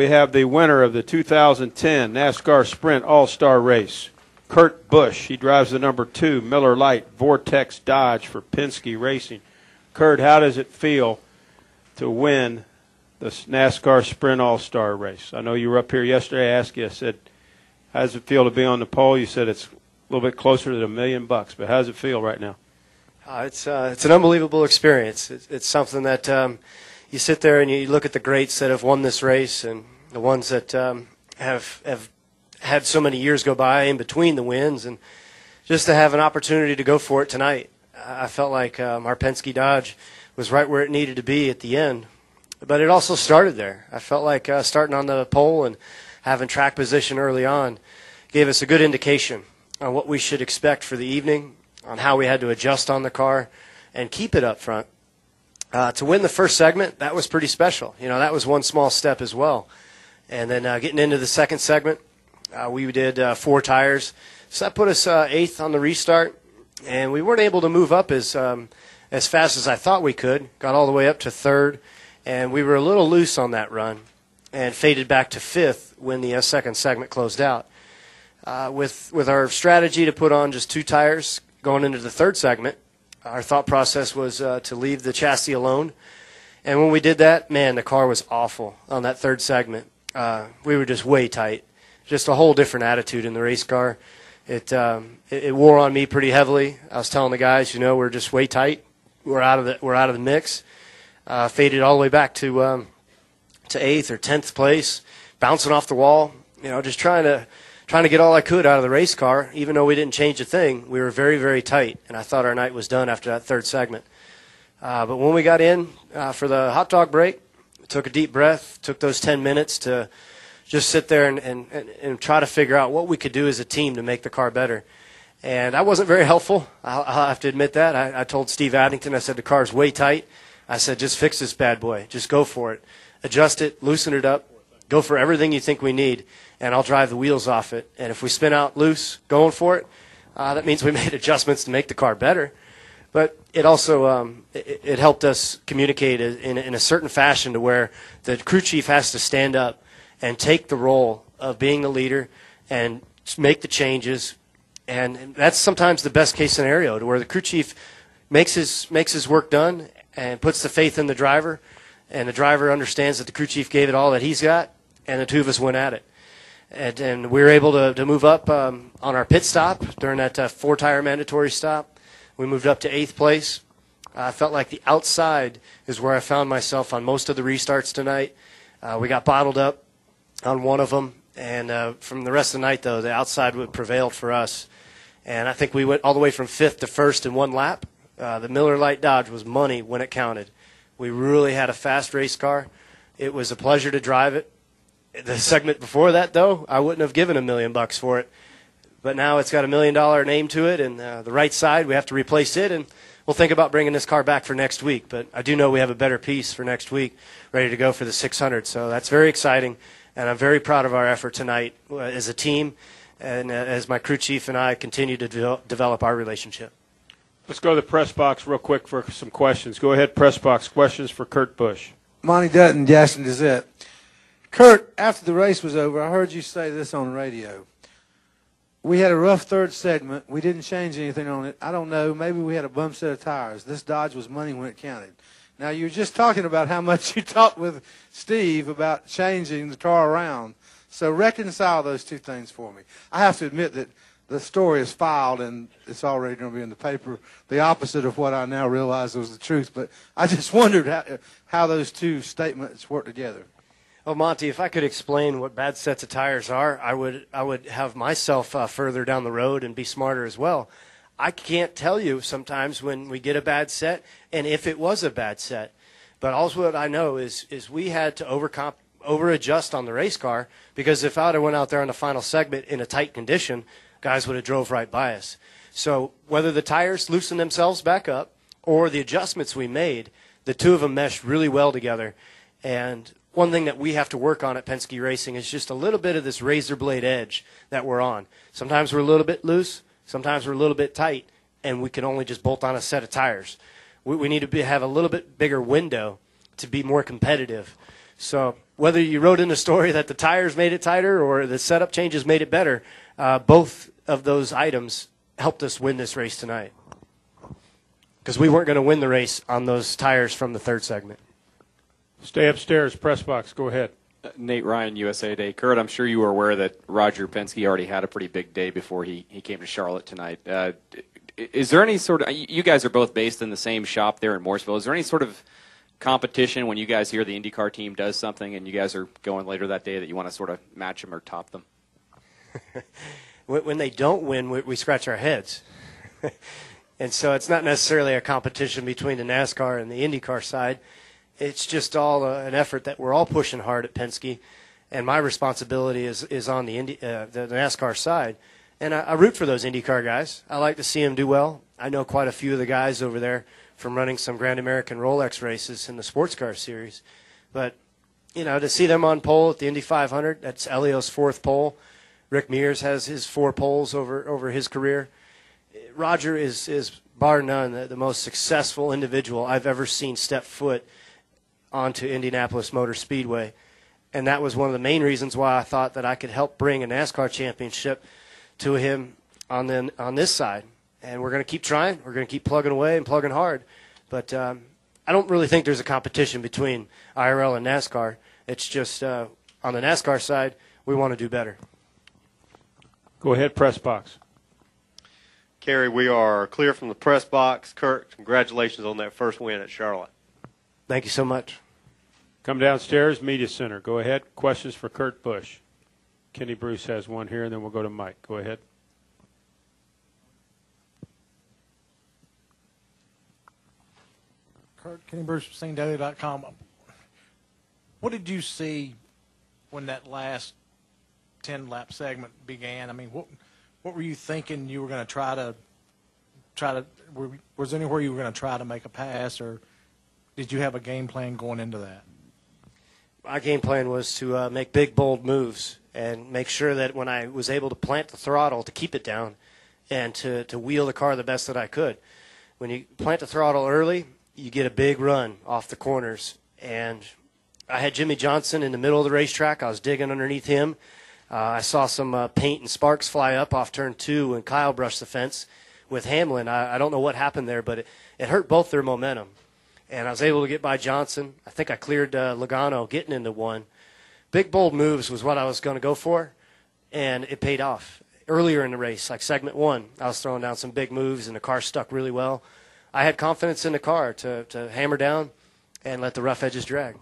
We have the winner of the 2010 NASCAR Sprint All-Star Race, Kurt Busch. He drives the number 2 Miller Lite Vortex Dodge for Penske Racing. Kurt, how does it feel to win the NASCAR Sprint All-Star Race? I know you were up here yesterday. I asked you, I said, how does it feel to be on the pole? You said it's a little bit closer to $1 million, but how does it feel right now? It's an unbelievable experience. It's something that you sit there and you look at the greats that have won this race and the ones that have had so many years go by in between the wins, and just to have an opportunity to go for it tonight. I felt like our Penske Dodge was right where it needed to be at the end, but it also started there. I felt like starting on the pole and having track position early on gave us a good indication on what we should expect for the evening, on how we had to adjust on the car and keep it up front. To win the first segment, that was pretty special. You know, that was one small step as well. And then getting into the second segment, we did 4 tires. So that put us 8th on the restart, and we weren't able to move up as fast as I thought we could. Got all the way up to 3rd, and we were a little loose on that run and faded back to 5th when the second segment closed out. With our strategy to put on just 2 tires going into the third segment, our thought process was to leave the chassis alone. And when we did that, man, the car was awful on that third segment. We were just way tight. Just a whole different attitude in the race car. It wore on me pretty heavily. I was telling the guys, you know, we're just way tight. We're out of the mix. Faded all the way back to 8th or 10th place, bouncing off the wall. You know, just trying to get all I could out of the race car. Even though we didn't change a thing, we were very, very tight, and I thought our night was done after that third segment. But when we got in for the hot dog break, took a deep breath, took those 10 minutes to just sit there and try to figure out what we could do as a team to make the car better. And I wasn't very helpful. I'll have to admit that. I told Steve Addington, I said, the car's way tight. I said, just fix this bad boy. Just go for it. Adjust it, loosen it up, go for everything you think we need, and I'll drive the wheels off it. And if we spin out loose going for it, that means we made adjustments to make the car better. But it also it helped us communicate in a certain fashion to where the crew chief has to stand up and take the role of being the leader and make the changes. And that's sometimes the best case scenario, to where the crew chief makes his work done and puts the faith in the driver, and the driver understands that the crew chief gave it all that he's got, and the two of us went at it. And we were able to move up on our pit stop during that 4-tire mandatory stop. We moved up to 8th place. I felt like the outside is where I found myself on most of the restarts tonight. We got bottled up on one of them, and from the rest of the night, though, the outside prevailed for us. And I think we went all the way from 5th to 1st in one lap. The Miller Lite Dodge was money when it counted. We really had a fast race car. It was a pleasure to drive it. The segment before that, though, I wouldn't have given $1 million for it. But now it's got $1 million name to it, and the right side, we have to replace it, and we'll think about bringing this car back for next week. But I do know we have a better piece for next week, ready to go for the 600. So that's very exciting, and I'm very proud of our effort tonight as a team, and as my crew chief and I continue to develop our relationship. Let's go to the press box real quick for some questions. Go ahead, press box. Questions for Kurt Busch. Monty Dutton, Jackson Gazette. Kurt, after the race was over, I heard you say this on the radio. We had a rough third segment. We didn't change anything on it. I don't know. Maybe we had a bum set of tires. This Dodge was money when it counted. Now, you were just talking about how much you talked with Steve about changing the car around. So reconcile those two things for me. I have to admit that the story is filed and it's already going to be in the paper, the opposite of what I now realize was the truth. But I just wondered how those two statements work together. Well, Monty, if I could explain what bad sets of tires are, I would have myself further down the road and be smarter as well. I can't tell you sometimes when we get a bad set and if it was a bad set. But also what I know is we had to over-adjust on the race car, because if I would have went out there on the final segment in a tight condition, guys would have drove right by us. So whether the tires loosened themselves back up or the adjustments we made, the two of them meshed really well together. And one thing that we have to work on at Penske Racing is just a little bit of this razor blade edge that we're on. Sometimes we're a little bit loose, sometimes we're a little bit tight, and we can only just bolt on a set of tires. We need to have a little bit bigger window to be more competitive. So whether you wrote in the story that the tires made it tighter or the setup changes made it better, both of those items helped us win this race tonight. Because we weren't going to win the race on those tires from the third segment. Stay upstairs, press box. Go ahead. Nate Ryan, USA Today. Kurt, I'm sure you were aware that Roger Penske already had a pretty big day before he came to Charlotte tonight. Is there any sort of, you guys are both based in the same shop there in Morrisville, is there any sort of competition when you guys hear the IndyCar team does something and you guys are going later that day that you want to sort of match them or top them? When they don't win, we scratch our heads. And so it's not necessarily a competition between the NASCAR and the IndyCar side. It's just all an effort that we're all pushing hard at Penske, and my responsibility is on the NASCAR side. And I root for those IndyCar guys. I like to see them do well. I know quite a few of the guys over there from running some Grand American Rolex races in the sports car series. But, to see them on pole at the Indy 500, that's Elio's fourth pole. Rick Mears has his 4 poles over his career. Roger is bar none, the most successful individual I've ever seen step foot onto Indianapolis Motor Speedway. And that was one of the main reasons why I thought that I could help bring a NASCAR championship to him on this side. And we're going to keep trying. We're going to keep plugging away and plugging hard. But I don't really think there's a competition between IRL and NASCAR. It's just on the NASCAR side, we want to do better. Go ahead, press box. Kerry, we are clear from the press box. Kurt, congratulations on that first win at Charlotte. Thank you so much. Come downstairs, media center. Go ahead. Questions for Kurt Busch. Kenny Bruce has one here, and then we'll go to Mike. Go ahead. Kurt, Kenny Bruce, SingDaily.com. What did you see when that last 10-lap segment began? I mean, what were you thinking you were going to try to was there anywhere you were going to try to make a pass, or did you have a game plan going into that? My game plan was to make big, bold moves and make sure that when I was able to plant the throttle to keep it down and to wheel the car the best that I could. When you plant the throttle early, you get a big run off the corners. And I had Jimmy Johnson in the middle of the racetrack. I was digging underneath him. I saw some paint and sparks fly up off turn 2 when Kyle brushed the fence with Hamlin. I don't know what happened there, but it hurt both their momentum. And I was able to get by Johnson. I think I cleared Logano getting into 1. Big, bold moves was what I was going to go for, and it paid off. Earlier in the race, like segment 1, I was throwing down some big moves, and the car stuck really well. I had confidence in the car to hammer down and let the rough edges drag.